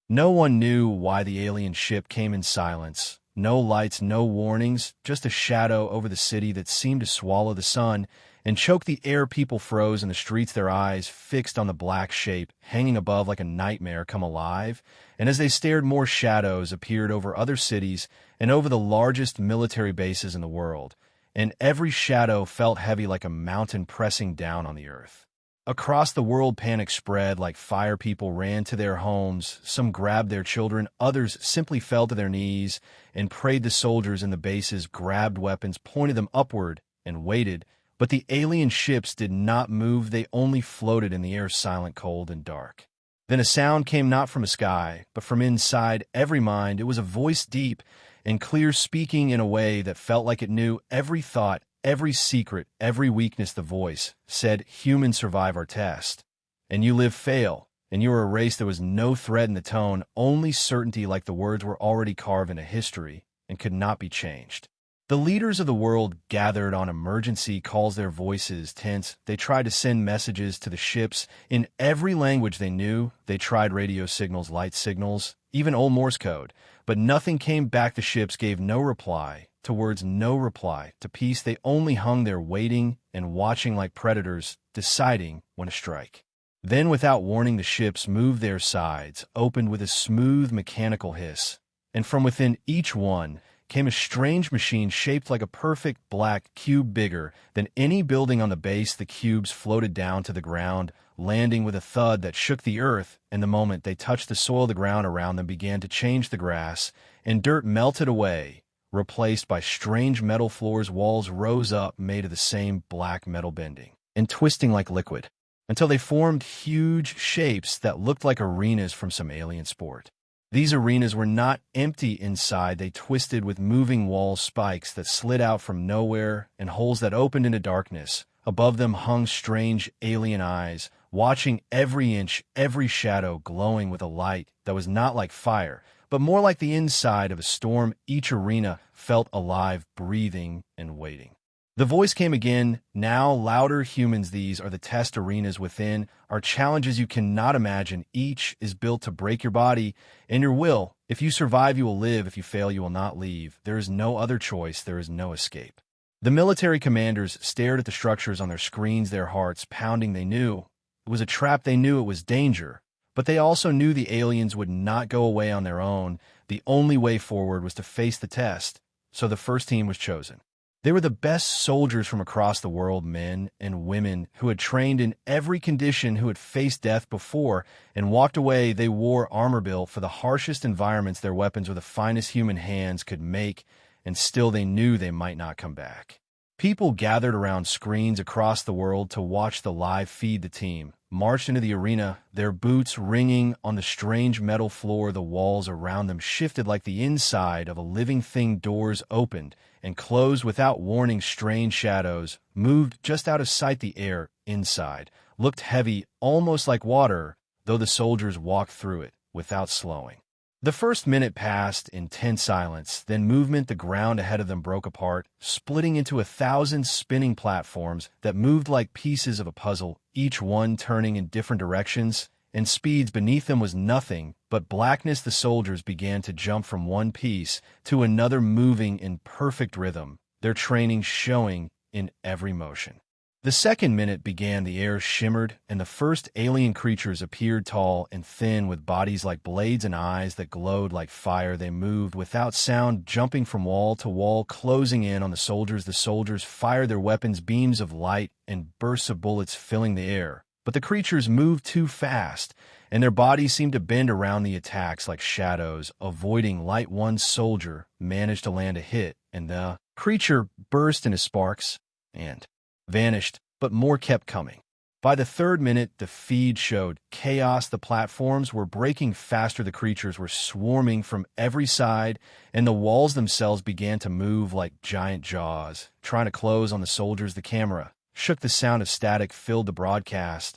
No one knew why the alien ship came in silence. No lights, no warnings, just a shadow over the city that seemed to swallow the sun and choke the air. People froze in the streets, their eyes fixed on the black shape, hanging above like a nightmare come alive. And as they stared, more shadows appeared over other cities and over the largest military bases in the world. And every shadow felt heavy like a mountain pressing down on the earth. Across the world, panic spread like fire. People ran to their homes. Some grabbed their children. Others simply fell to their knees and prayed. The soldiers in the bases grabbed weapons, pointed them upward, and waited. But the alien ships did not move. They only floated in the air, silent, cold, and dark. Then a sound came, not from a sky, but from inside every mind. It was a voice, deep and clear, speaking in a way that felt like it knew every thought, every secret, every weakness. The voice said, "Humans survive our test, and you live, fail, and you are a race." There was no threat in the tone, only certainty, like the words were already carved into history and could not be changed. The leaders of the world gathered on emergency calls, their voices tense. They tried to send messages to the ships in every language they knew. They tried radio signals, light signals, even old Morse code, but nothing came back. The ships gave no reply to words, no reply to peace. They only hung there, waiting and watching like predators, deciding when to strike. Then, without warning, the ships moved, their sides opened with a smooth mechanical hiss, and from within each one came a strange machine shaped like a perfect black cube, bigger than any building on the base. The cubes floated down to the ground, landing with a thud that shook the earth, and the moment they touched the soil, the ground around them began to change. The grass and dirt melted away, replaced by strange metal floors. Walls rose up, made of the same black metal, bending and twisting like liquid, until they formed huge shapes that looked like arenas from some alien sport. These arenas were not empty inside. They twisted with moving walls, spikes that slid out from nowhere, and holes that opened into darkness. Above them hung strange alien eyes, watching every inch, every shadow, glowing with a light that was not like fire, but more like the inside of a storm. Each arena felt alive, breathing, and waiting. The voice came again, now louder. "Humans, these are the test arenas. Within are challenges you cannot imagine. Each is built to break your body and your will. If you survive, you will live. If you fail, you will not leave. There is no other choice. There is no escape." The military commanders stared at the structures on their screens, their hearts pounding. They knew it was a trap. They knew it was danger. But they also knew the aliens would not go away on their own. The only way forward was to face the test. So the first team was chosen. They were the best soldiers from across the world, men and women who had trained in every condition, who had faced death before and walked away. They wore armor built for the harshest environments. Their weapons were the finest human hands could make, and still they knew they might not come back. People gathered around screens across the world to watch the live feed. The team marched into the arena, their boots ringing on the strange metal floor. The walls around them shifted like the inside of a living thing. Doors opened and closed without warning. Strange shadows moved just out of sight. The air inside looked heavy, almost like water, though the soldiers walked through it without slowing. The first minute passed in tense silence, then movement. The ground ahead of them broke apart, splitting into 1,000 spinning platforms that moved like pieces of a puzzle, each one turning in different directions and speeds. Beneath them was nothing but blackness. The soldiers began to jump from one piece to another, moving in perfect rhythm, their training showing in every motion. The second minute began. The air shimmered, and the first alien creatures appeared, tall and thin, with bodies like blades and eyes that glowed like fire. They moved without sound, jumping from wall to wall, closing in on the soldiers. The soldiers fired their weapons, beams of light and bursts of bullets filling the air. But the creatures moved too fast, and their bodies seemed to bend around the attacks like shadows, avoiding light. One soldier managed to land a hit, and the creature burst into sparks and vanished, but more kept coming. By the third minute, the feed showed chaos. The platforms were breaking faster. The creatures were swarming from every side, and the walls themselves began to move like giant jaws, trying to close on the soldiers. The camera shook. The sound of static filled the broadcast,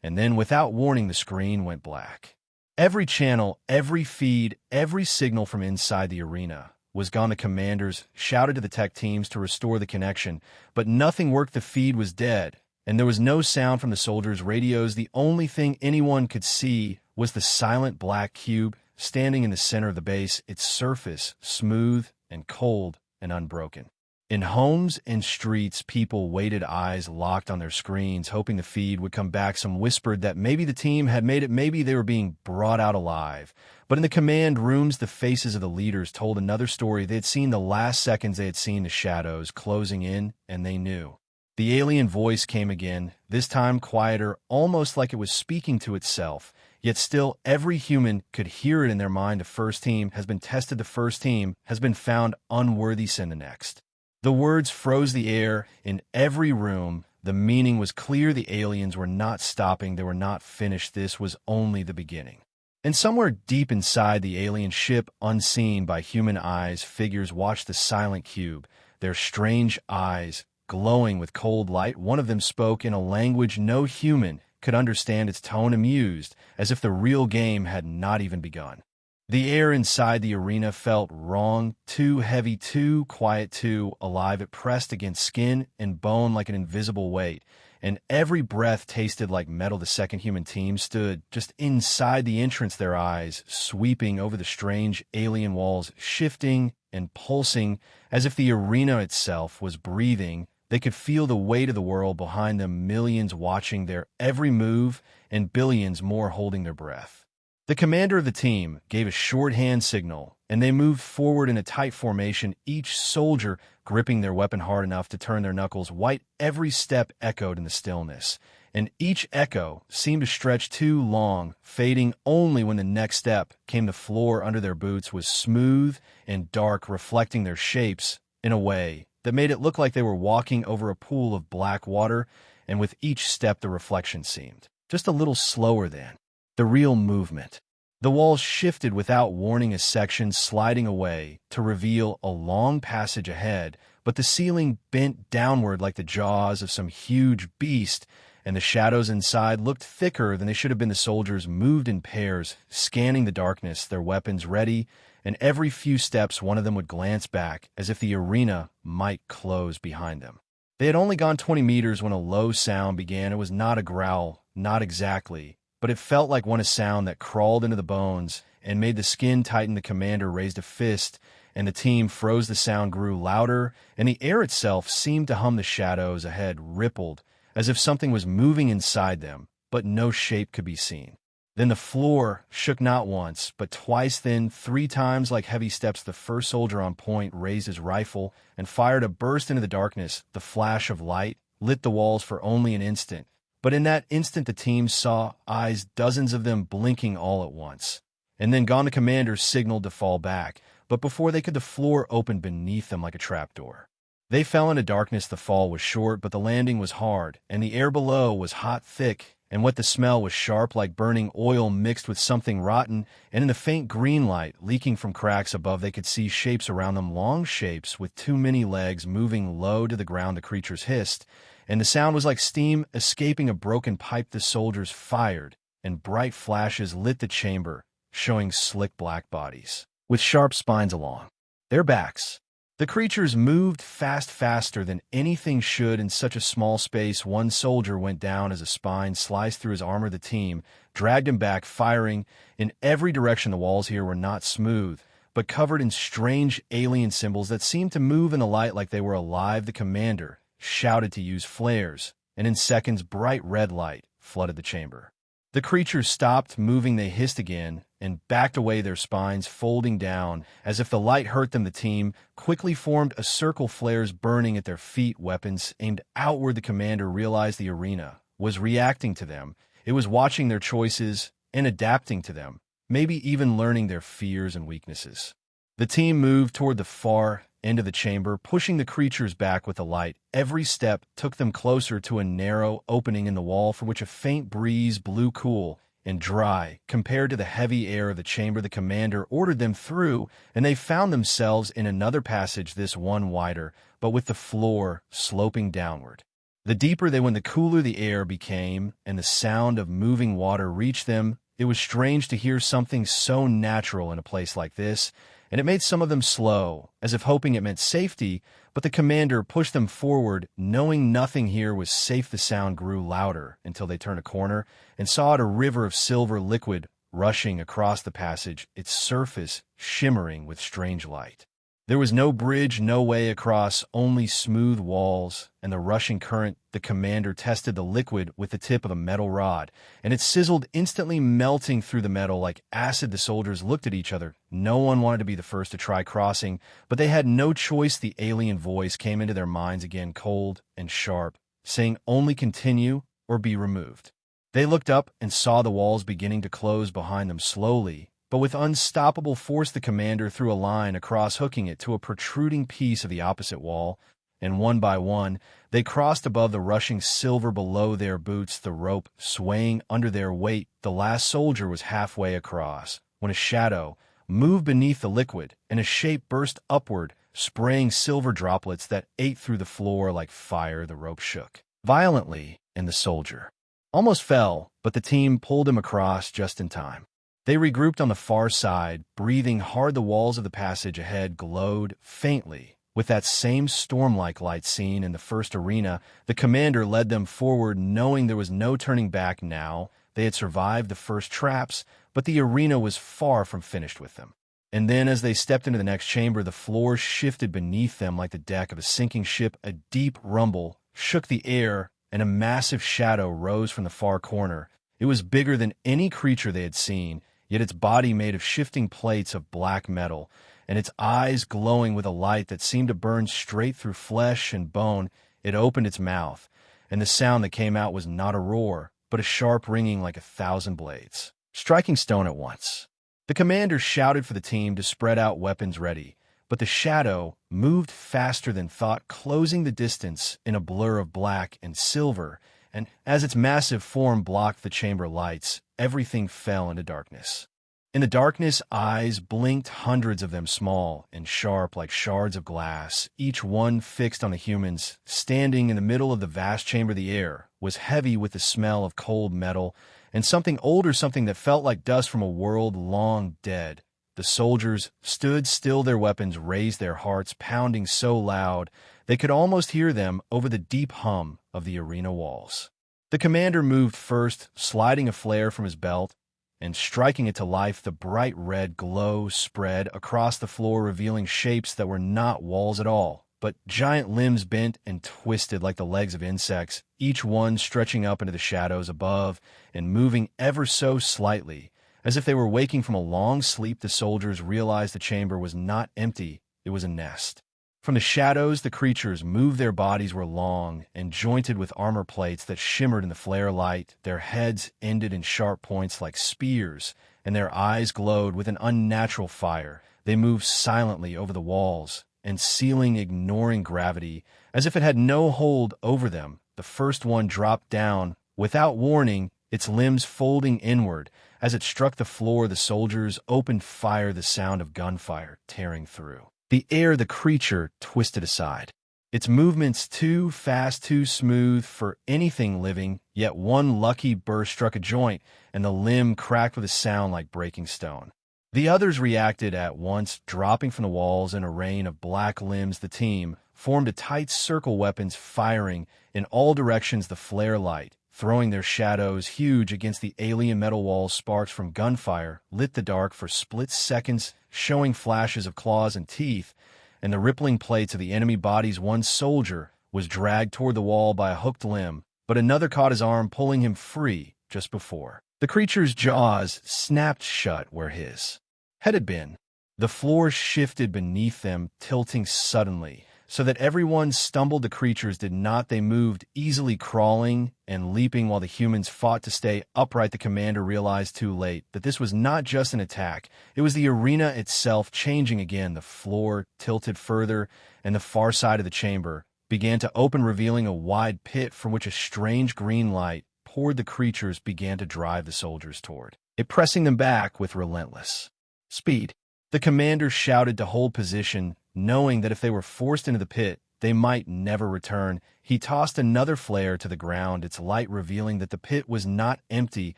and then, without warning, the screen went black. Every channel, every feed, every signal from inside the arena was gone. The commanders shouted to the tech teams to restore the connection, but nothing worked. The feed was dead, and there was no sound from the soldiers' radios. The only thing anyone could see was the silent black cube standing in the center of the base, its surface smooth and cold and unbroken. In homes and streets, people waited, eyes locked on their screens, hoping the feed would come back. Some whispered that maybe the team had made it, maybe they were being brought out alive. But in the command rooms, the faces of the leaders told another story. They had seen the last seconds, they had seen the shadows closing in, and they knew. The alien voice came again, this time quieter, almost like it was speaking to itself. Yet still, every human could hear it in their mind. The first team has been tested. The first team has been found unworthy. Send the next. The words froze the air in every room. The meaning was clear. The aliens were not stopping. They were not finished. This was only the beginning. And somewhere deep inside the alien ship, unseen by human eyes, figures watched the silent cube, their strange eyes glowing with cold light. One of them spoke in a language no human could understand, its tone amused, as if the real game had not even begun. The air inside the arena felt wrong, too heavy, too quiet, too alive. It pressed against skin and bone like an invisible weight, and every breath tasted like metal. The second human team stood just inside the entrance, their eyes sweeping over the strange alien walls, shifting and pulsing as if the arena itself was breathing. They could feel the weight of the world behind them, millions watching their every move and billions more holding their breath. The commander of the team gave a shorthand signal, and they moved forward in a tight formation, each soldier gripping their weapon hard enough to turn their knuckles white. Every step echoed in the stillness, and each echo seemed to stretch too long, fading only when the next step came. The floor under their boots was smooth and dark, reflecting their shapes in a way that made it look like they were walking over a pool of black water, and with each step the reflection seemed just a little slower than the real movement. The walls shifted without warning, a section sliding away to reveal a long passage ahead, but the ceiling bent downward like the jaws of some huge beast, and the shadows inside looked thicker than they should have been. The soldiers moved in pairs, scanning the darkness, their weapons ready, and every few steps one of them would glance back as if the arena might close behind them. They had only gone 20 meters when a low sound began. It was not a growl, not exactly, but it felt like one, a sound that crawled into the bones and made the skin tighten. The commander raised a fist, and the team froze. The sound grew louder, and the air itself seemed to hum. The shadows ahead rippled, as if something was moving inside them, but no shape could be seen. Then the floor shook not once, but twice, then 3 times like heavy steps. The first soldier on point raised his rifle and fired a burst into the darkness. The flash of light lit the walls for only an instant. But in that instant, the team saw eyes, dozens of them blinking all at once. And then gone. The commander signaled to fall back, but before they could, the floor opened beneath them like a trapdoor. They fell into darkness. The fall was short, but the landing was hard, and the air below was hot, thick, and what the smell was sharp like burning oil mixed with something rotten, and in the faint green light leaking from cracks above, they could see shapes around them, long shapes with too many legs moving low to the ground. The creatures hissed, and the sound was like steam escaping a broken pipe. The soldiers fired, and bright flashes lit the chamber, showing slick black bodies with sharp spines along their backs. The creatures moved faster than anything should in such a small space. One soldier went down as a spine sliced through his armor. The team dragged him back, firing in every direction. The walls here were not smooth, but covered in strange alien symbols that seemed to move in the light like they were alive. The commander shouted to use flares, and in seconds, bright red light flooded the chamber. The creatures stopped moving. They hissed again and backed away, their spines folding down as if the light hurt them. The team quickly formed a circle, flares burning at their feet, weapons aimed outward. The commander realized the arena was reacting to them. It was watching their choices and adapting to them, maybe even learning their fears and weaknesses. The team moved toward the far end of the chamber, pushing the creatures back with the light. Every step took them closer to a narrow opening in the wall from which a faint breeze blew, cool and dry compared to the heavy air of the chamber. The commander ordered them through, and they found themselves in another passage, this one wider, but with the floor sloping downward. The deeper they went, the cooler the air became, and the sound of moving water reached them. It was strange to hear something so natural in a place like this, and it made some of them slow, as if hoping it meant safety, but the commander pushed them forward, knowing nothing here was safe. The sound grew louder until they turned a corner and saw it, a river of silver liquid rushing across the passage, its surface shimmering with strange light. There was no bridge, no way across, only smooth walls, and the rushing current. The commander tested the liquid with the tip of a metal rod, and it sizzled, instantly melting through the metal like acid. The soldiers looked at each other. No one wanted to be the first to try crossing, but they had no choice. The alien voice came into their minds again, cold and sharp, saying only continue or be removed. They looked up and saw the walls beginning to close behind them slowly, but with unstoppable force. The commander threw a line across, hooking it to a protruding piece of the opposite wall, and one by one, they crossed above the rushing silver below their boots, the rope swaying under their weight. The last soldier was halfway across, when a shadow moved beneath the liquid, and a shape burst upward, spraying silver droplets that ate through the floor like fire. The rope shook violently, and the soldier almost fell, but the team pulled him across just in time. They regrouped on the far side, breathing hard. The walls of the passage ahead glowed faintly with that same storm-like light seen in the first arena. The commander led them forward, knowing there was no turning back now. They had survived the first traps, but the arena was far from finished with them. And then, as they stepped into the next chamber, the floor shifted beneath them like the deck of a sinking ship. A deep rumble shook the air, and a massive shadow rose from the far corner. It was bigger than any creature they had seen, yet its body made of shifting plates of black metal, and its eyes glowing with a light that seemed to burn straight through flesh and bone. It opened its mouth, and the sound that came out was not a roar, but a sharp ringing like 1,000 blades, striking stone at once. The commander shouted for the team to spread out, weapons ready, but the shadow moved faster than thought, closing the distance in a blur of black and silver, and as its massive form blocked the chamber lights, everything fell into darkness. In the darkness, eyes blinked, hundreds of them, small and sharp like shards of glass, each one fixed on the humans. Standing in the middle of the vast chamber, the air was heavy with the smell of cold metal and something older, something that felt like dust from a world long dead. The soldiers stood still, their weapons raised, their hearts pounding so loud they could almost hear them over the deep hum of the arena walls. The commander moved first, sliding a flare from his belt and striking it to life. The bright red glow spread across the floor, revealing shapes that were not walls at all, but giant limbs bent and twisted like the legs of insects, each one stretching up into the shadows above and moving ever so slightly, as if they were waking from a long sleep. The soldiers realized the chamber was not empty, it was a nest. From the shadows, the creatures moved. Their bodies were long and jointed with armor plates that shimmered in the flare light. Their heads ended in sharp points like spears, and their eyes glowed with an unnatural fire. They moved silently over the walls and ceiling, ignoring gravity, as if it had no hold over them. The first one dropped down without warning, its limbs folding inward. As it struck the floor, the soldiers opened fire, the sound of gunfire tearing through the air. The creature twisted aside, its movements too fast, too smooth for anything living, yet one lucky burst struck a joint, and the limb cracked with a sound like breaking stone. The others reacted at once, dropping from the walls in a rain of black limbs. The team formed a tight circle, weapons firing in all directions, the flare light throwing their shadows huge against the alien metal walls. Sparks from gunfire lit the dark for split seconds, showing flashes of claws and teeth and the rippling plates of the enemy bodies. One soldier was dragged toward the wall by a hooked limb, but another caught his arm, pulling him free just before the creature's jaws snapped shut where his head had been. The floor shifted beneath them, tilting suddenly, so that everyone stumbled. The creatures did not. They moved easily, crawling and leaping while the humans fought to stay upright. The commander realized too late that this was not just an attack. It was the arena itself changing again. The floor tilted further, and the far side of the chamber began to open, revealing a wide pit from which a strange green light poured. The creatures began to drive the soldiers toward it, pressing them back with relentless speed. The commander shouted to hold position, knowing that if they were forced into the pit, they might never return. He tossed another flare to the ground, its light revealing that the pit was not empty,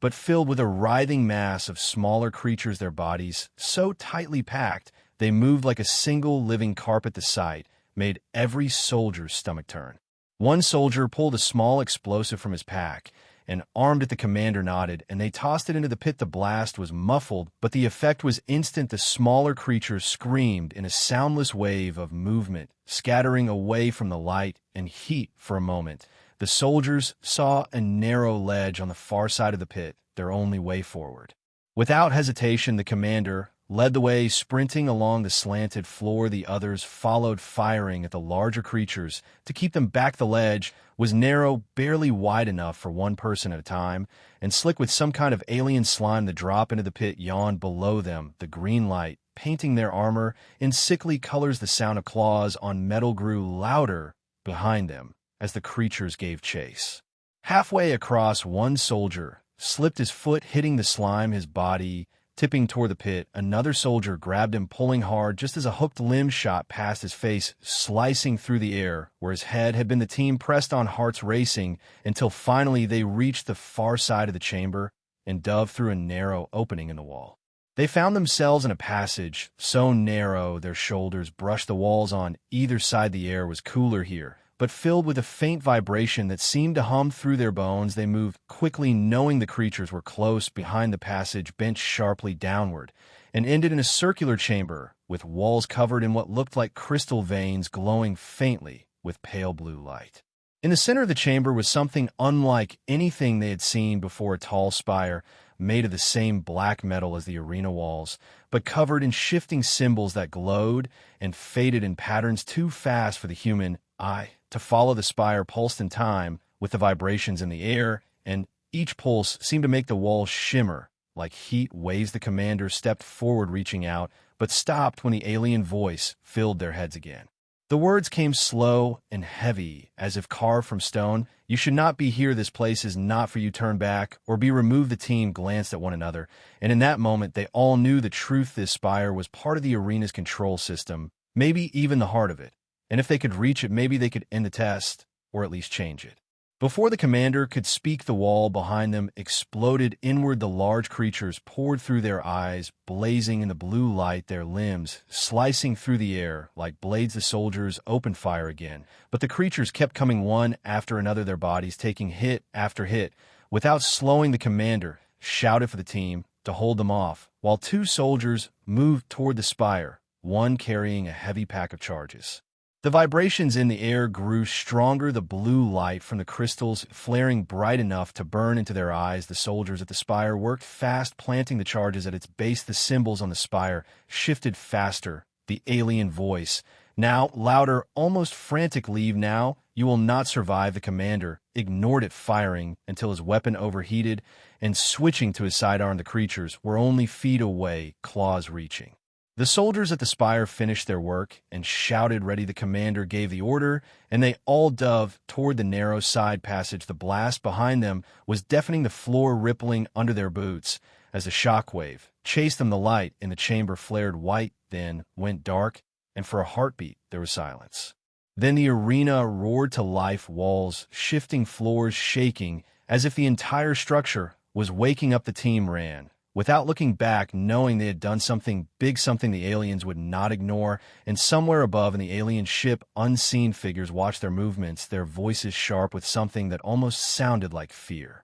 but filled with a writhing mass of smaller creatures, their bodies so tightly packed they moved like a single living carpet. The sight made every soldier's stomach turn. One soldier pulled a small explosive from his pack and armed at the commander nodded, and they tossed it into the pit. The blast was muffled, but the effect was instant. The smaller creatures screamed in a soundless wave of movement, scattering away from the light and heat for a moment. The soldiers saw a narrow ledge on the far side of the pit, their only way forward. Without hesitation, the commander led the way, sprinting along the slanted floor. The others followed, firing at the larger creatures to keep them back. The ledge was narrow, barely wide enough for one person at a time, and slick with some kind of alien slime. The drop into the pit yawned below them, the green light painting their armor in sickly colors. The sound of claws on metal grew louder behind them as the creatures gave chase. Halfway across, one soldier slipped his foot, hitting the slime, his body tipping toward the pit. Another soldier grabbed him, pulling hard, just as a hooked limb shot past his face, slicing through the air where his head had been. The team pressed on, hearts racing, until finally they reached the far side of the chamber and dove through a narrow opening in the wall. They found themselves in a passage so narrow their shoulders brushed the walls. On either side, the air was cooler here, but filled with a faint vibration that seemed to hum through their bones. They moved quickly, knowing the creatures were close behind. The passage bent sharply downward and ended in a circular chamber with walls covered in what looked like crystal veins glowing faintly with pale blue light. In the center of the chamber was something unlike anything they had seen before, a tall spire made of the same black metal as the arena walls, but covered in shifting symbols that glowed and faded in patterns too fast for the human eye to follow. The spire pulsed in time with the vibrations in the air, and each pulse seemed to make the walls shimmer like heat waves. The commander stepped forward, reaching out, but stopped when the alien voice filled their heads again. The words came slow and heavy, as if carved from stone. "You should not be here. This place is not for you. Turn back or be removed." The team glanced at one another, and in that moment they all knew the truth. This spire was part of the arena's control system, maybe even the heart of it. And if they could reach it, maybe they could end the test, or at least change it. Before the commander could speak, the wall behind them exploded inward. The large creatures poured through, their eyes blazing in the blue light, their limbs slicing through the air like blades. The soldiers opened fire again, but the creatures kept coming, one after another, their bodies taking hit after hit. Without slowing, the commander shouted for the team to hold them off, while two soldiers moved toward the spire, one carrying a heavy pack of charges. The vibrations in the air grew stronger, the blue light from the crystals flaring bright enough to burn into their eyes. The soldiers at the spire worked fast, planting the charges at its base. The symbols on the spire shifted faster. The alien voice, now louder, almost frantic: "Leave now. You will not survive." The commander ignored it, firing until his weapon overheated and switching to his sidearm. The creatures were only feet away, claws reaching. The soldiers at the spire finished their work and shouted, "Ready!" The commander gave the order, and they all dove toward the narrow side passage. The blast behind them was deafening, the floor rippling under their boots as the shockwave chased them. The light in the chamber flared white, then went dark, and for a heartbeat there was silence. Then the arena roared to life, walls shifting, floors shaking, as if the entire structure was waking up. The team ran without looking back, knowing they had done something big, something the aliens would not ignore. And somewhere above in the alien ship, unseen figures watched their movements, their voices sharp with something that almost sounded like fear.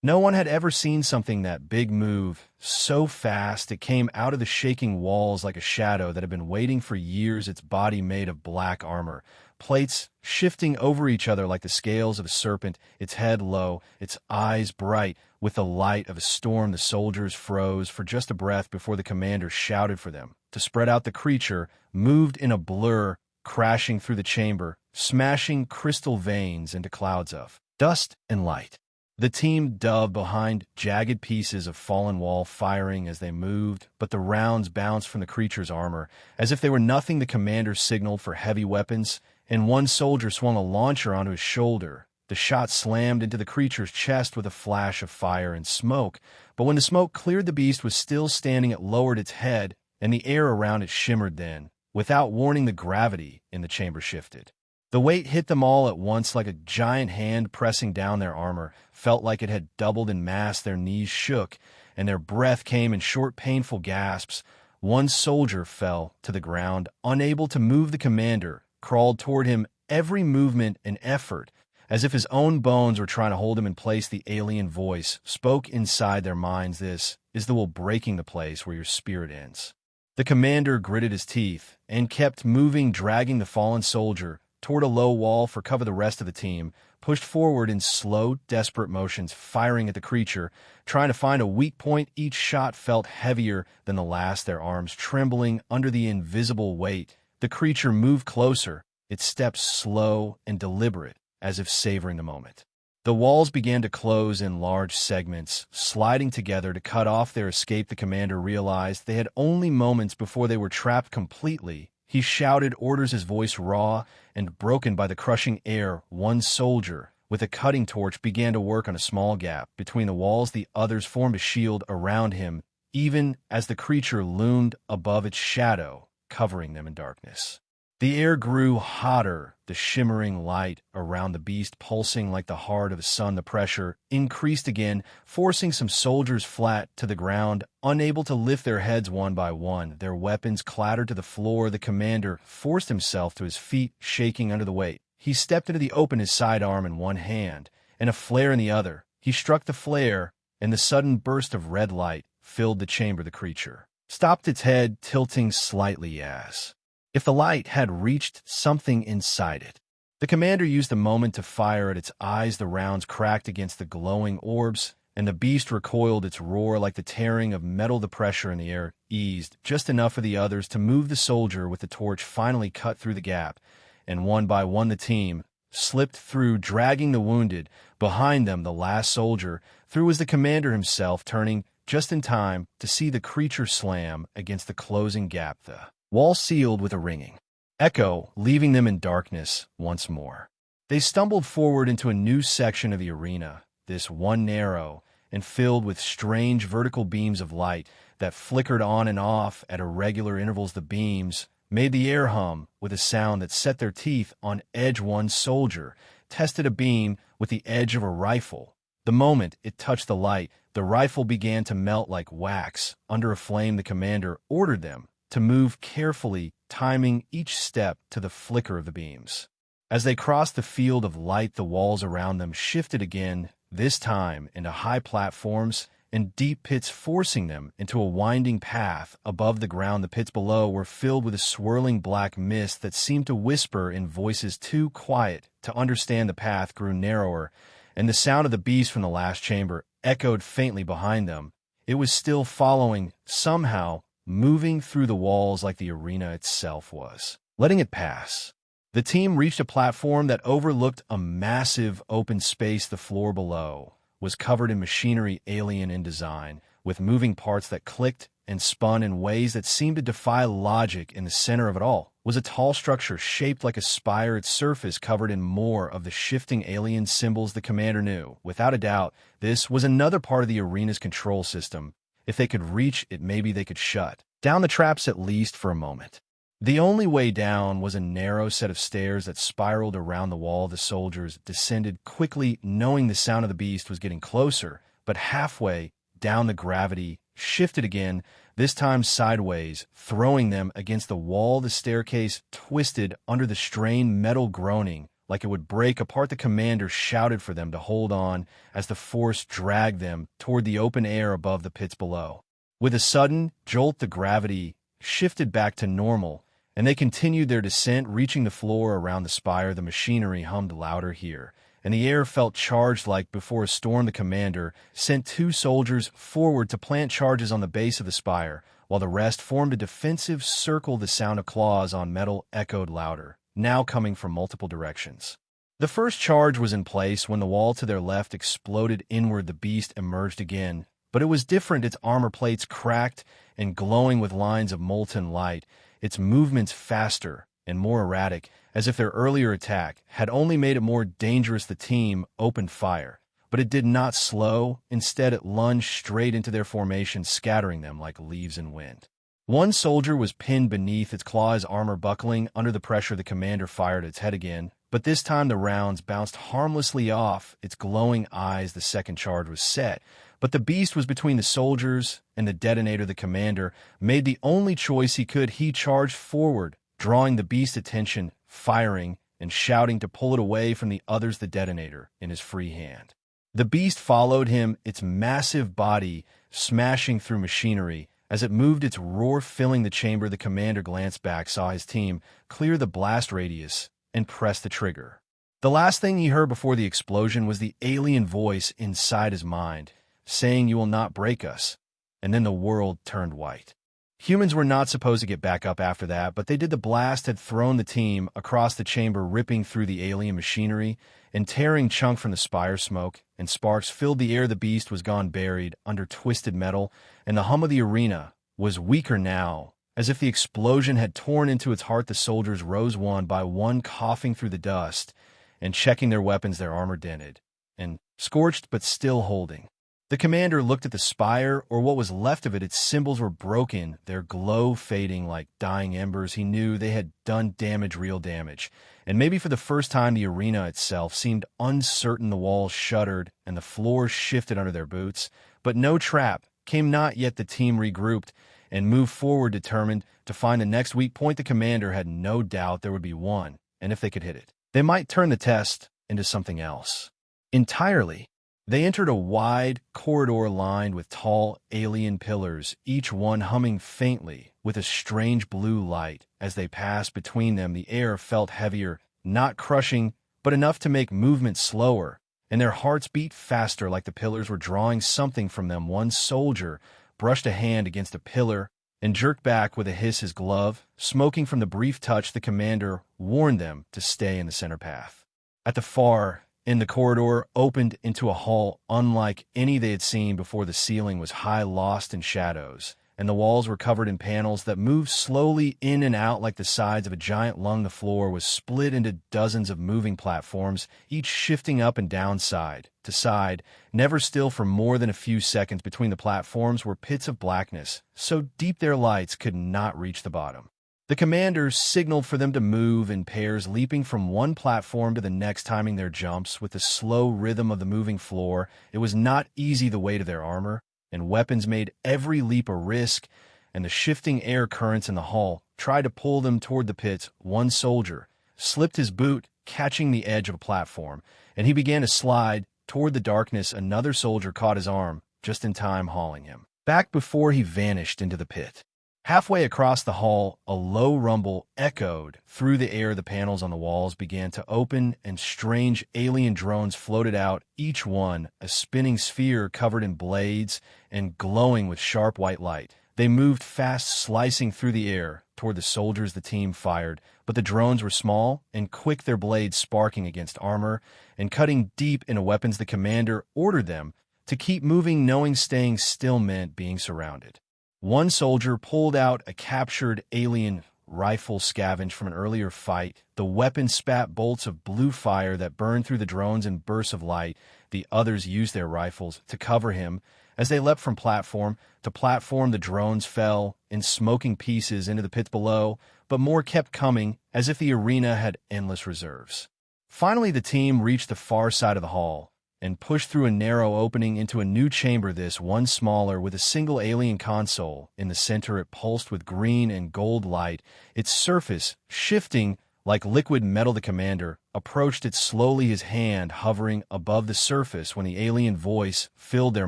No one had ever seen something that big move so fast. It came out of the shaking walls like a shadow that had been waiting for years, its body made of black armor, plates shifting over each other like the scales of a serpent, its head low, its eyes bright with the light of a storm. The soldiers froze for just a breath before the commander shouted for them to spread out. The creature moved in a blur, crashing through the chamber, smashing crystal veins into clouds of dust and light. The team dove behind jagged pieces of fallen wall, firing as they moved, but the rounds bounced from the creature's armor as if they were nothing. The commander signaled for heavy weapons, and one soldier swung a launcher onto his shoulder. The shot slammed into the creature's chest with a flash of fire and smoke, but when the smoke cleared, the beast was still standing. It lowered its head, and the air around it shimmered. Then, without warning, the gravity in the chamber shifted. The weight hit them all at once like a giant hand pressing down. Their armor felt like it had doubled in mass. Their knees shook, and their breath came in short, painful gasps. One soldier fell to the ground, unable to move. The commander crawled toward him, every movement an effort, As if his own bones were trying to hold him in place, the alien voice spoke inside their minds. This is the will breaking the place where your spirit ends. The commander gritted his teeth and kept moving, dragging the fallen soldier toward a low wall for cover. The rest of the team pushed forward in slow, desperate motions, firing at the creature, trying to find a weak point. Each shot felt heavier than the last, their arms trembling under the invisible weight. The creature moved closer, its steps slow and deliberate, as if savoring the moment. The walls began to close in large segments, sliding together to cut off their escape. The commander realized they had only moments before they were trapped completely. He shouted orders, his voice raw and broken by the crushing air. One soldier, with a cutting torch, began to work on a small gap between the walls. The others formed a shield around him, even as the creature loomed above its shadow, covering them in darkness. The air grew hotter, the shimmering light around the beast pulsing like the heart of a sun. The pressure increased again, forcing some soldiers flat to the ground, unable to lift their heads. One by one, their weapons clattered to the floor. The commander forced himself to his feet, shaking under the weight. He stepped into the open, his sidearm in one hand and a flare in the other. He struck the flare, and the sudden burst of red light filled the chamber. The creature stopped, its head tilting slightly as if the light had reached something inside it. The commander used the moment to fire at its eyes. The rounds cracked against the glowing orbs, and the beast recoiled, its roar like the tearing of metal. The pressure in the air eased just enough for the others to move. The soldier with the torch finally cut through the gap, and one by one the team slipped through, dragging the wounded behind them. The last soldier through was the commander himself, turning just in time to see the creature slam against the closing gap. The wall sealed with a ringing echo, leaving them in darkness once more. They stumbled forward into a new section of the arena, this one narrow and filled with strange vertical beams of light that flickered on and off at irregular intervals. The beams made the air hum with a sound that set their teeth on edge. One soldier tested a beam with the edge of a rifle. The moment it touched the light, the rifle began to melt like wax under a flame. The commander ordered them to move carefully, timing each step to the flicker of the beams. As they crossed the field of light, the walls around them shifted again, this time into high platforms and deep pits, forcing them into a winding path above the ground. The pits below were filled with a swirling black mist that seemed to whisper in voices too quiet to understand. The path grew narrower, and the sound of the beast from the last chamber echoed faintly behind them. It was still following, somehow moving through the walls like the arena itself was letting it pass. The team reached a platform that overlooked a massive open space. The floor below was covered in machinery alien in design, with moving parts that clicked and spun in ways that seemed to defy logic. In the center of it all was a tall structure shaped like a spire, its surface covered in more of the shifting alien symbols. The commander knew, without a doubt, this was another part of the arena's control system. If they could reach it, maybe they could shut down the traps, at least for a moment. The only way down was a narrow set of stairs that spiraled around the wall. The soldiers descended quickly, knowing the sound of the beast was getting closer, but halfway down the gravity shifted again, this time sideways, throwing them against the wall. The staircase twisted under the strained metal, groaning like it would break apart. The commander shouted for them to hold on as the force dragged them toward the open air above the pits below. With a sudden jolt, the gravity shifted back to normal, and they continued their descent, reaching the floor around the spire. The machinery hummed louder here, and the air felt charged like before a storm. The commander sent 2 soldiers forward to plant charges on the base of the spire, while the rest formed a defensive circle. The sound of claws on metal echoed louder, now coming from multiple directions. The first charge was in place when the wall to their left exploded inward. The beast emerged again, but it was different. Its armor plates cracked and glowing with lines of molten light, its movements faster and more erratic, as if their earlier attack had only made it more dangerous. The team opened fire, but it did not slow. Instead, it lunged straight into their formation, scattering them like leaves in wind. One soldier was pinned beneath its claws, armor buckling under the pressure. The commander fired its head again, but this time the rounds bounced harmlessly off its glowing eyes. The second charge was set, but the beast was between the soldiers and the detonator. The commander made the only choice he could. He charged forward, drawing the beast's attention, firing and shouting to pull it away from the others, the detonator in his free hand. The beast followed him, its massive body smashing through machinery. As it moved, its roar filling the chamber, the commander glanced back, saw his team clear the blast radius, and press the trigger. The last thing he heard before the explosion was the alien voice inside his mind, saying, "You will not break us." And then the world turned white. Humans were not supposed to get back up after that, but they did. The blast had thrown the team across the chamber, ripping through the alien machinery and tearing chunk from the spire. Smoke and sparks filled the air. The beast was gone, buried under twisted metal, and the hum of the arena was weaker now, as if the explosion had torn into its heart. The soldiers rose one by one, coughing through the dust and checking their weapons, their armor dented and scorched, but still holding. The commander looked at the spire, or what was left of it. Its symbols were broken, their glow fading like dying embers. He knew they had done damage, real damage. And maybe for the first time, the arena itself seemed uncertain. The walls shuddered, and the floor shifted under their boots. But no trap came not yet. The team regrouped and moved forward, determined to find the next weak point. The commander had no doubt there would be one, and if they could hit it, they might turn the test into something else entirely. They entered a wide corridor lined with tall alien pillars, each one humming faintly with a strange blue light. As they passed between them, the air felt heavier, not crushing, but enough to make movement slower, and their hearts beat faster, like the pillars were drawing something from them. One soldier brushed a hand against a pillar and jerked back with a hiss, his glove smoking from the brief touch. The commander warned them to stay in the center path. At the far end, the corridor opened into a hall unlike any they had seen before. The ceiling was high, lost in shadows, and the walls were covered in panels that moved slowly in and out like the sides of a giant lung. The floor was split into dozens of moving platforms, each shifting up and down, side to side, never still for more than a few seconds. Between the platforms were pits of blackness, so deep their lights could not reach the bottom. The commanders signaled for them to move in pairs, leaping from one platform to the next, timing their jumps with the slow rhythm of the moving floor. It was not easy. The weight of their armor and weapons made every leap a risk, and the shifting air currents in the hall tried to pull them toward the pits. One soldier slipped his boot, catching the edge of a platform, and he began to slide toward the darkness. Another soldier caught his arm just in time, hauling him back before he vanished into the pit. Halfway across the hall, a low rumble echoed through the air. The panels on the walls began to open, and strange alien drones floated out, each one a spinning sphere covered in blades and glowing with sharp white light. They moved fast, slicing through the air toward the soldiers. The team fired, but the drones were small and quick, their blades sparking against armor and cutting deep into weapons. The commander ordered them to keep moving, knowing staying still meant being surrounded. One soldier pulled out a captured alien rifle scavenged from an earlier fight. The weapon spat bolts of blue fire that burned through the drones in bursts of light. The others used their rifles to cover him. As they leapt from platform to platform, the drones fell in smoking pieces into the pits below, but more kept coming, as if the arena had endless reserves. Finally, the team reached the far side of the hall and pushed through a narrow opening into a new chamber, this one smaller, with a single alien console. In the center, it pulsed with green and gold light, its surface shifting like liquid metal. The commander approached it slowly, his hand hovering above the surface, when the alien voice filled their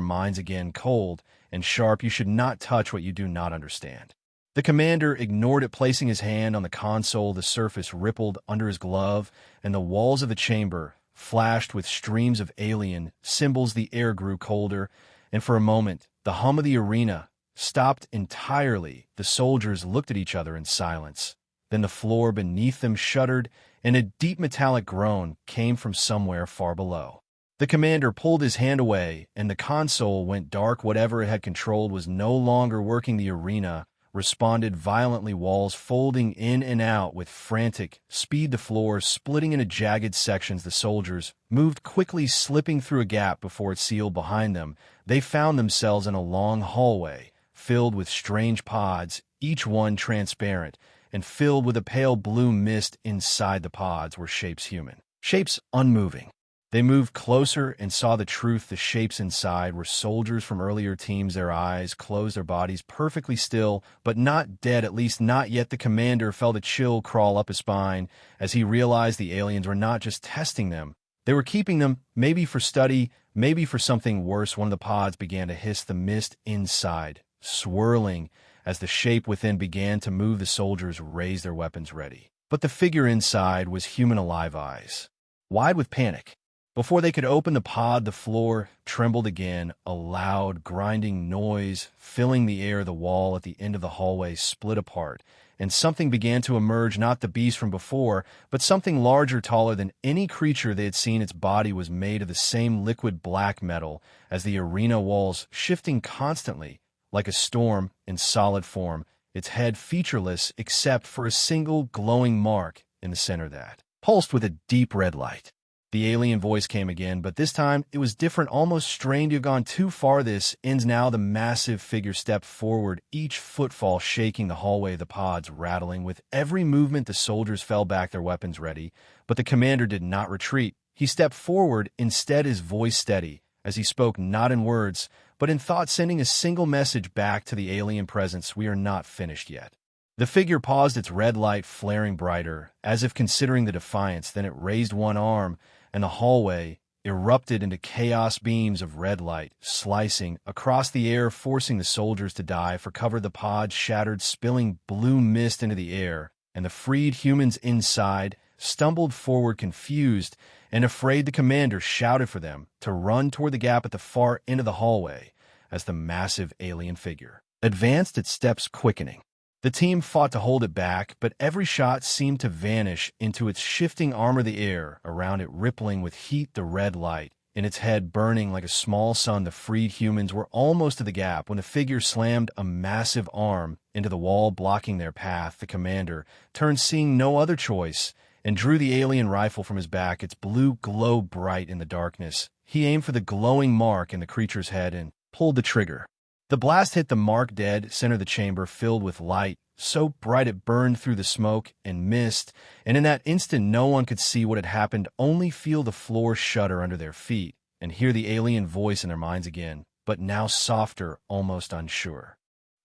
minds again, cold and sharp. "You should not touch what you do not understand." The commander ignored it, placing his hand on the console. The surface rippled under his glove, and the walls of the chamber flashed with streams of alien symbols. The air grew colder, and for a moment, the hum of the arena stopped entirely. The soldiers looked at each other in silence. Then the floor beneath them shuddered, and a deep metallic groan came from somewhere far below. The commander pulled his hand away, and the console went dark. Whatever it had controlled was no longer working. The arena responded violently, walls folding in and out with frantic speed, the floor splitting into jagged sections. The soldiers moved quickly, slipping through a gap before it sealed behind them. They found themselves in a long hallway filled with strange pods, each one transparent and filled with a pale blue mist. Inside the pods were shapes human, shapes unmoving, They moved closer and saw the truth. The shapes inside were soldiers from earlier teams. Their eyes closed, their bodies perfectly still, but not dead, at least not yet. The commander felt a chill crawl up his spine as he realized the aliens were not just testing them. They were keeping them, maybe for study, maybe for something worse. One of the pods began to hiss, the mist inside, swirling as the shape within began to move. The soldiers raised their weapons ready. But the figure inside was human, alive, eyes wide with panic. Before they could open the pod, the floor trembled again, a loud, grinding noise filling the air. The wall at the end of the hallway split apart, and something began to emerge, not the beast from before, but something larger, taller than any creature they had seen. Its body was made of the same liquid black metal as the arena walls, shifting constantly, like a storm in solid form, its head featureless except for a single glowing mark in the center that pulsed with a deep red light. The alien voice came again, but this time it was different, almost strained. "You've gone too far. This ends now." The massive figure stepped forward, each footfall shaking the hallway, the pods rattling. With every movement, the soldiers fell back, their weapons ready. But the commander did not retreat. He stepped forward, instead his voice steady, as he spoke not in words, but in thought, sending a single message back to the alien presence: "We are not finished yet." The figure paused, its red light flaring brighter, as if considering the defiance. Then it raised one arm, and the hallway erupted into chaos, beams of red light slicing across the air, forcing the soldiers to dive for cover. The pod shattered, spilling blue mist into the air, and the freed humans inside stumbled forward, confused and afraid. The commander shouted for them to run toward the gap at the far end of the hallway as the massive alien figure advanced, its steps quickening. The team fought to hold it back, but every shot seemed to vanish into its shifting armor, the air around it rippling with heat, the red light in its head burning like a small sun. The freed humans were almost to the gap when the figure slammed a massive arm into the wall, blocking their path. The commander turned, seeing no other choice, and drew the alien rifle from his back. Its blue glow bright in the darkness. He aimed for the glowing mark in the creature's head and pulled the trigger. The blast hit the mark dead center of the chamber, filled with light, so bright it burned through the smoke and mist, and in that instant no one could see what had happened, only feel the floor shudder under their feet and hear the alien voice in their minds again, but now softer, almost unsure.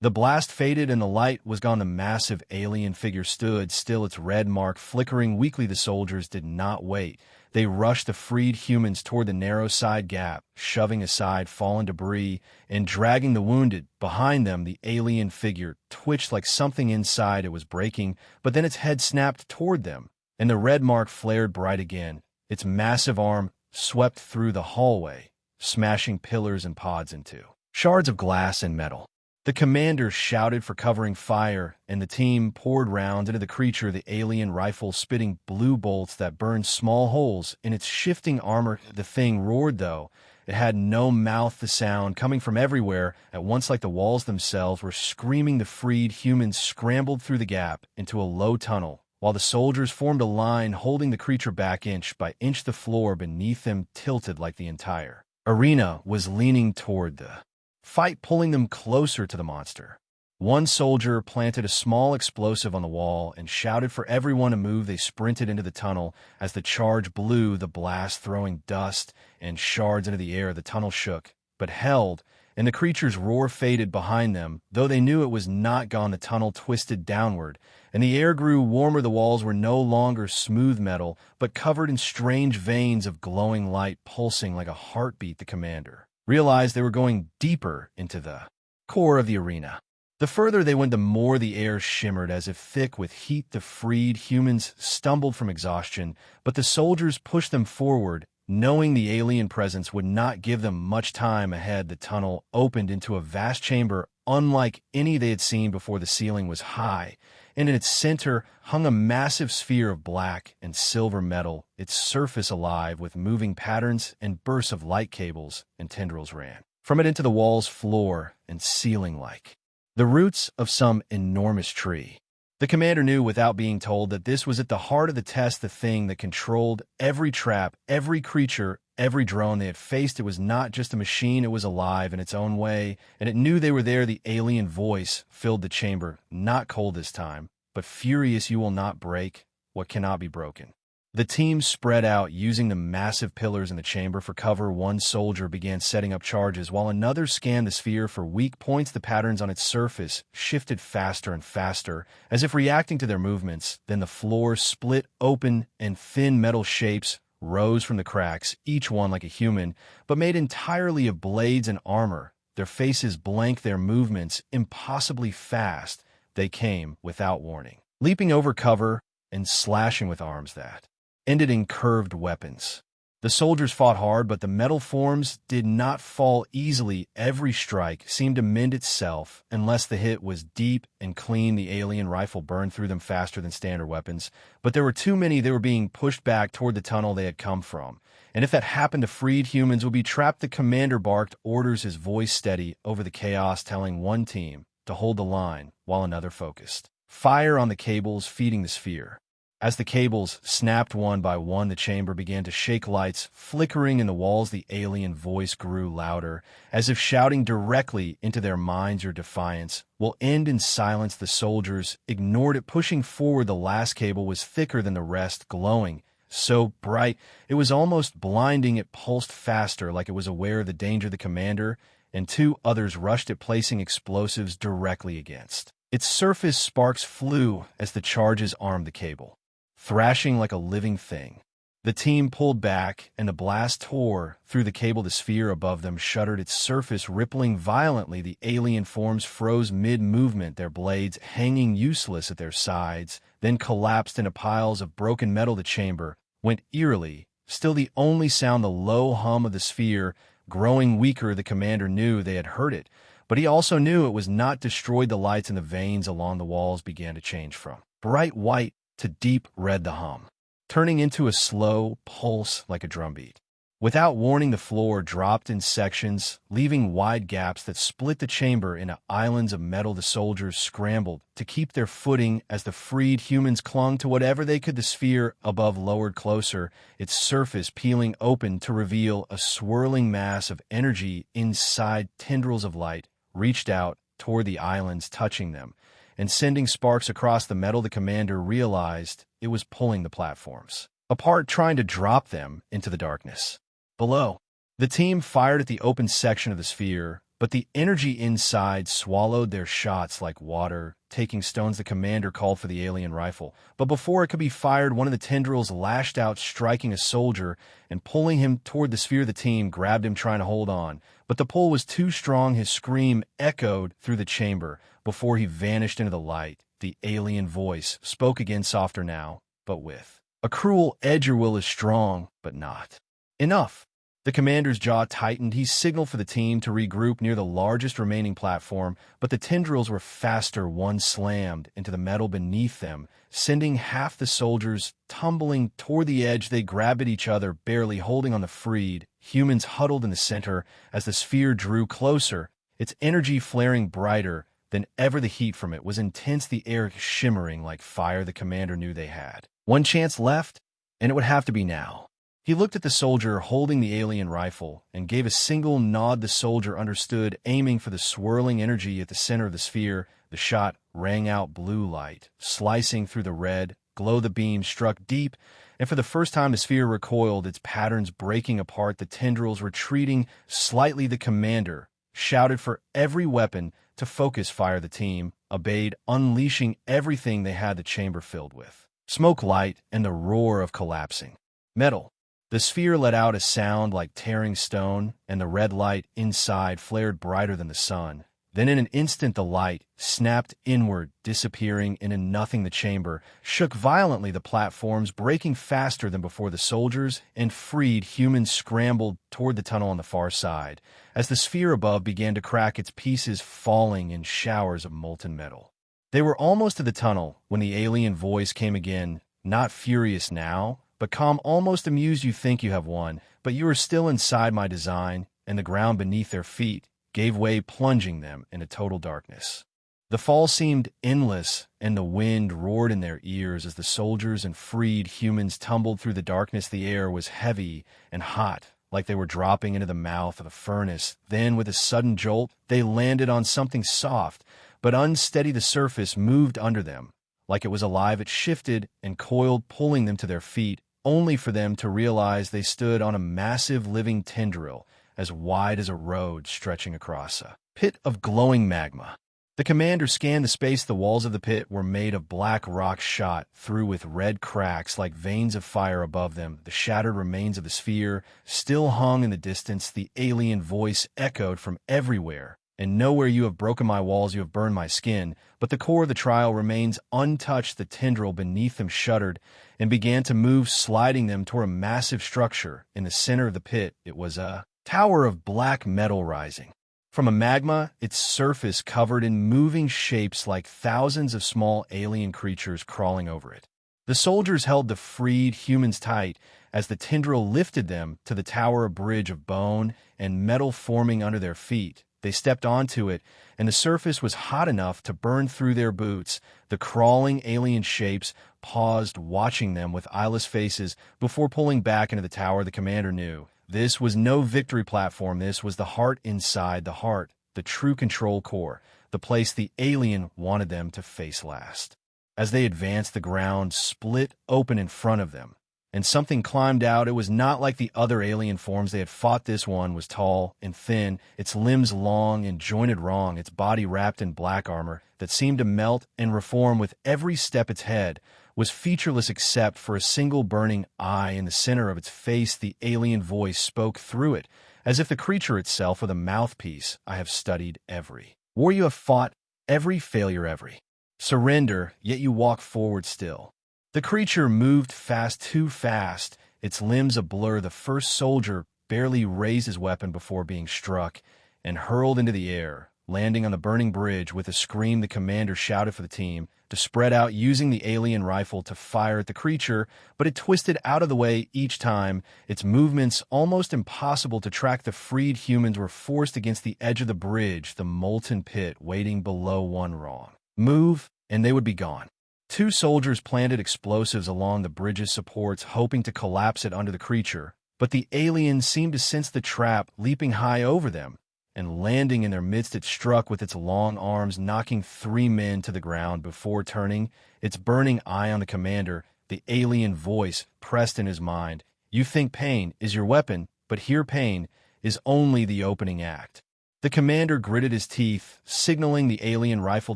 The blast faded and the light was gone. The massive alien figure stood still, its red mark flickering weakly. The soldiers did not wait. They rushed the freed humans toward the narrow side gap, shoving aside fallen debris and dragging the wounded. Behind them, the alien figure twitched like something inside it was breaking, but then its head snapped toward them, and the red mark flared bright again. Its massive arm swept through the hallway, smashing pillars and pods into shards of glass and metal. The commander shouted for covering fire, and the team poured rounds into the creature, the alien rifle spitting blue bolts that burned small holes in its shifting armor. The thing roared, though. It had no mouth, the sound coming from everywhere, at once like the walls themselves were screaming. The freed humans scrambled through the gap into a low tunnel, while the soldiers formed a line holding the creature back. Inch by inch, the floor beneath them tilted like the entire arena was leaning toward the fight, pulling them closer to the monster. One soldier planted a small explosive on the wall and shouted for everyone to move. They sprinted into the tunnel as the charge blew, the blast throwing dust and shards into the air. The tunnel shook, but held, and the creature's roar faded behind them. Though they knew it was not gone, the tunnel twisted downward, and the air grew warmer. The walls were no longer smooth metal, but covered in strange veins of glowing light pulsing like a heartbeat. The commander realized they were going deeper into the core of the arena. The further they went, the more the air shimmered as if thick with heat. The freed humans stumbled from exhaustion, but the soldiers pushed them forward, knowing the alien presence would not give them much time. Ahead, the tunnel opened into a vast chamber unlike any they had seen before. The ceiling was high, and in its center hung a massive sphere of black and silver metal, its surface alive with moving patterns and bursts of light. Cables and tendrils ran from it into the walls, floor, and ceiling like the roots of some enormous tree. The commander knew without being told that this was at the heart of the test, the thing that controlled every trap, every creature, every drone they had faced. It was not just a machine, it was alive in its own way, and it knew they were there. The alien voice filled the chamber, not cold this time, but furious. "You will not break what cannot be broken." The team spread out, using the massive pillars in the chamber for cover. One soldier began setting up charges, while another scanned the sphere for weak points. The patterns on its surface shifted faster and faster, as if reacting to their movements. Then the floor split open, and thin metal shapes rose from the cracks, each one like a human, but made entirely of blades and armor. Their faces blank, their movements impossibly fast. They came without warning, leaping over cover and slashing with arms that ended in curved weapons. The soldiers fought hard, but the metal forms did not fall easily. Every strike seemed to mend itself, unless the hit was deep and clean. The alien rifle burned through them faster than standard weapons, but there were too many. They were being pushed back toward the tunnel they had come from, and if that happened to freed humans, would be trapped. The commander barked orders, his voice steady over the chaos, telling one team to hold the line while another focused. Fire on the cables feeding the sphere. As the cables snapped one by one, the chamber began to shake, lights flickering in the walls. The alien voice grew louder, as if shouting directly into their minds. Your defiance will end in silence. The soldiers ignored it, pushing forward. The last cable was thicker than the rest, glowing so bright it was almost blinding. It pulsed faster, like it was aware of the danger. The commander and two others rushed it, placing explosives directly against its surface. Sparks flew as the charges armed the cable, thrashing like a living thing. The team pulled back, and the blast tore through the cable. The sphere above them shuddered, its surface rippling violently. The alien forms froze mid-movement, their blades hanging useless at their sides, then collapsed into piles of broken metal. The chamber went eerily still, the only sound the low hum of the sphere growing weaker. The commander knew they had heard it, but he also knew it was not destroyed. The lights in the veins along the walls began to change from bright white to deep red, the hum turning into a slow pulse like a drumbeat. Without warning, the floor dropped in sections, leaving wide gaps that split the chamber into islands of metal. The soldiers scrambled to keep their footing as the freed humans clung to whatever they could. The sphere above lowered closer, its surface peeling open to reveal a swirling mass of energy inside. Tendrils of light reached out toward the islands, touching them and sending sparks across the metal. The commander realized it was pulling the platforms apart, trying to drop them into the darkness below. The team fired at the open section of the sphere, but the energy inside swallowed their shots like water, taking stones. The commander called for the alien rifle, but before it could be fired, one of the tendrils lashed out, striking a soldier and pulling him toward the sphere. The team grabbed him, trying to hold on, but the pull was too strong. His scream echoed through the chamber before he vanished into the light. The alien voice spoke again, softer now, but with a cruel edge. Your will is strong, but not enough. The commander's jaw tightened. He signaled for the team to regroup near the largest remaining platform, but the tendrils were faster. One slammed into the metal beneath them, sending half the soldiers tumbling toward the edge. They grabbed at each other, barely holding on. The freed humans huddled in the center as the sphere drew closer, its energy flaring brighter than ever. The heat from it was intense, the air shimmering like fire. The commander knew they had one chance left, and it would have to be now. He looked at the soldier holding the alien rifle and gave a single nod. The soldier understood, aiming for the swirling energy at the center of the sphere. The shot rang out, blue light slicing through the red glow. The beam struck deep, and for the first time the sphere recoiled, its patterns breaking apart, the tendrils retreating slightly. The commander shouted for every weapon to focus fire. The team obeyed, unleashing everything they had. The chamber filled with smoke, light, and the roar of collapsing metal. The sphere let out a sound like tearing stone, and the red light inside flared brighter than the sun. Then in an instant the light snapped inward, disappearing into nothing. The chamber shook violently, the platforms breaking faster than before. The soldiers and freed humans scrambled toward the tunnel on the far side, as the sphere above began to crack, its pieces falling in showers of molten metal. They were almost to the tunnel when the alien voice came again, not furious now, but calm, almost amused. You think you have won, but you are still inside my design. And the ground beneath their feet gave way, plunging them into total darkness. The fall seemed endless, and the wind roared in their ears as the soldiers and freed humans tumbled through the darkness. The air was heavy and hot, like they were dropping into the mouth of a furnace. Then, with a sudden jolt, they landed on something soft but unsteady. The surface moved under them like it was alive. It shifted and coiled, pulling them to their feet only for them to realize they stood on a massive living tendril as wide as a road stretching across a pit of glowing magma. The commander scanned the space. The walls of the pit were made of black rock shot through with red cracks like veins of fire above them. The shattered remains of the sphere still hung in the distance. The alien voice echoed from everywhere. And nowhere you have broken my walls, you have burned my skin. But the core of the trial remains untouched. The tendril beneath them shuddered and began to move, sliding them toward a massive structure. In the center of the pit, it was a tower of black metal rising from a magma, its surface covered in moving shapes like thousands of small alien creatures crawling over it. The soldiers held the freed humans tight as the tendril lifted them to the tower, a bridge of bone and metal forming under their feet. They stepped onto it, and the surface was hot enough to burn through their boots. The crawling alien shapes paused, watching them with eyeless faces before pulling back into the tower. The commander knew this was no victory platform. This was the heart inside the heart, the true control core, the place the alien wanted them to face last. As they advanced, the ground split open in front of them, and something climbed out. It was not like the other alien forms they had fought. This one was tall and thin, its limbs long and jointed wrong, its body wrapped in black armor that seemed to melt and reform with every step. Its head was featureless except for a single burning eye in the center of its face. The alien voice spoke through it, as if the creature itself were the mouthpiece. I have studied every war you have fought, every failure, every surrender, yet you walk forward still. The creature moved fast, too fast, its limbs a blur. The first soldier barely raised his weapon before being struck and hurled into the air, landing on the burning bridge. With a scream, the commander shouted for the team to spread out, using the alien rifle to fire at the creature, but it twisted out of the way each time, its movements almost impossible to track. The freed humans were forced against the edge of the bridge, the molten pit waiting below. One wrong move, and they would be gone. Two soldiers planted explosives along the bridge's supports, hoping to collapse it under the creature, but the alien seemed to sense the trap, leaping high over them and landing in their midst. It struck with its long arms, knocking three men to the ground before turning its burning eye on the commander. The alien voice pressed in his mind. You think pain is your weapon, but here pain is only the opening act. The commander gritted his teeth, signaling the alien rifle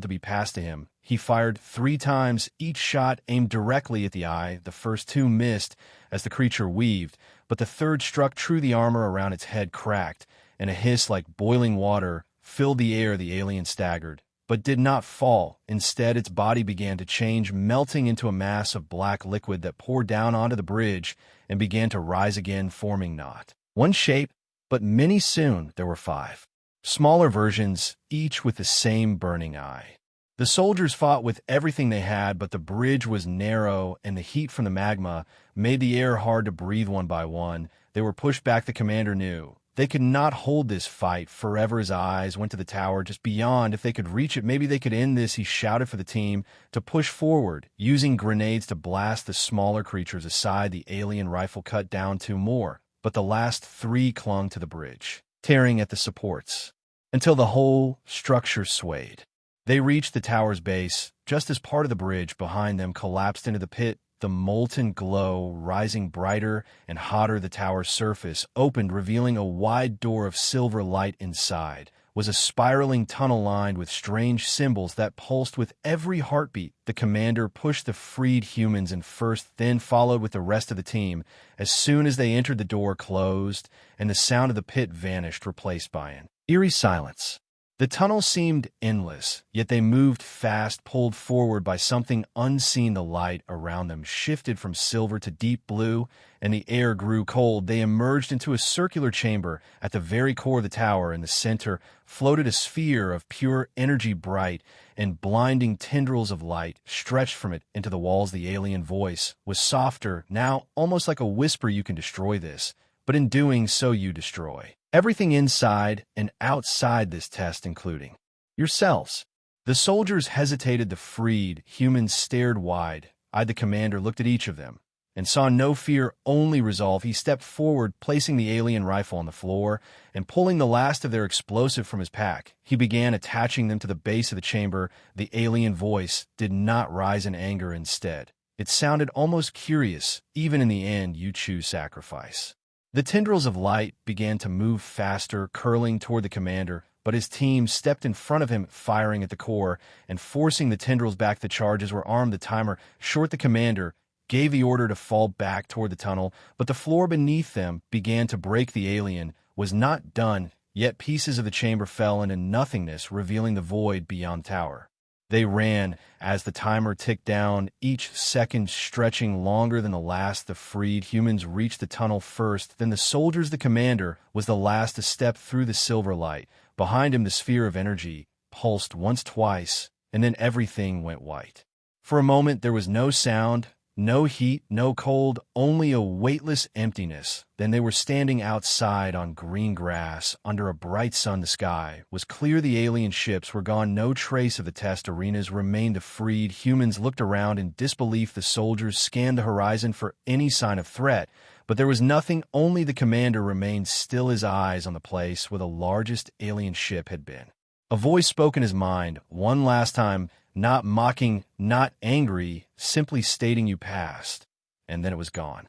to be passed to him. He fired 3 times, each shot aimed directly at the eye. The first 2 missed as the creature weaved, but the third struck true. The armor around its head cracked, and a hiss like boiling water filled the air. The alien staggered, but did not fall. Instead, its body began to change, melting into a mass of black liquid that poured down onto the bridge and began to rise again, forming not one shape, but many. Soon there were 5 smaller versions, each with the same burning eye. The soldiers fought with everything they had, but the bridge was narrow, and the heat from the magma made the air hard to breathe. One by one, they were pushed back. The commander knew they could not hold this fight forever. His eyes went to the tower just beyond. If they could reach it, maybe they could end this. He shouted for the team to push forward, using grenades to blast the smaller creatures aside. The alien rifle cut down 2 more, but the last 3 clung to the bridge, tearing at the supports until the whole structure swayed. They reached the tower's base just as part of the bridge behind them collapsed into the pit. The molten glow rising brighter and hotter. The tower's surface opened, revealing a wide door of silver light. Inside was a spiraling tunnel lined with strange symbols that pulsed with every heartbeat. The commander pushed the freed humans in first, then followed with the rest of the team. As soon as they entered, the door closed, and the sound of the pit vanished, replaced by an eerie silence. The tunnel seemed endless, yet they moved fast, pulled forward by something unseen. The light around them shifted from silver to deep blue, and the air grew cold. They emerged into a circular chamber at the very core of the tower. In the center floated a sphere of pure energy, bright and blinding. Tendrils of light stretched from it into the walls. The alien voice was softer, now almost like a whisper. You can destroy this, but in doing so you destroy everything inside and outside this test, including yourselves. The soldiers hesitated. The freed humans stared wide-eyed. The commander looked at each of them and saw no fear, only resolve. He stepped forward, placing the alien rifle on the floor and pulling the last of their explosive from his pack. He began attaching them to the base of the chamber. The alien voice did not rise in anger. Instead, It sounded almost curious, even in the end you choose sacrifice. The tendrils of light began to move faster, curling toward the commander, but his team stepped in front of him, firing at the core, and forcing the tendrils back. The charges were armed. The timer, short the commander, gave the order to fall back toward the tunnel, but the floor beneath them began to break. The alien was not done, yet pieces of the chamber fell into nothingness, revealing the void beyond the tower. They ran as the timer ticked down, each second stretching longer than the last. The freed humans reached the tunnel first, then the soldiers. The commander was the last to step through the silver light. Behind him, the sphere of energy pulsed once, twice, and then everything went white. For a moment, there was no sound, no heat, no cold, only a weightless emptiness. Then they were standing outside on green grass, under a bright sun. The sky was clear. The alien ships were gone. No trace of the test arenas remained. The freed humans looked around in disbelief. The soldiers scanned the horizon for any sign of threat, but there was nothing. Only the commander remained still, his eyes on the place where the largest alien ship had been. A voice spoke in his mind, one last time, not mocking, not angry, simply stating, "You passed," and then it was gone.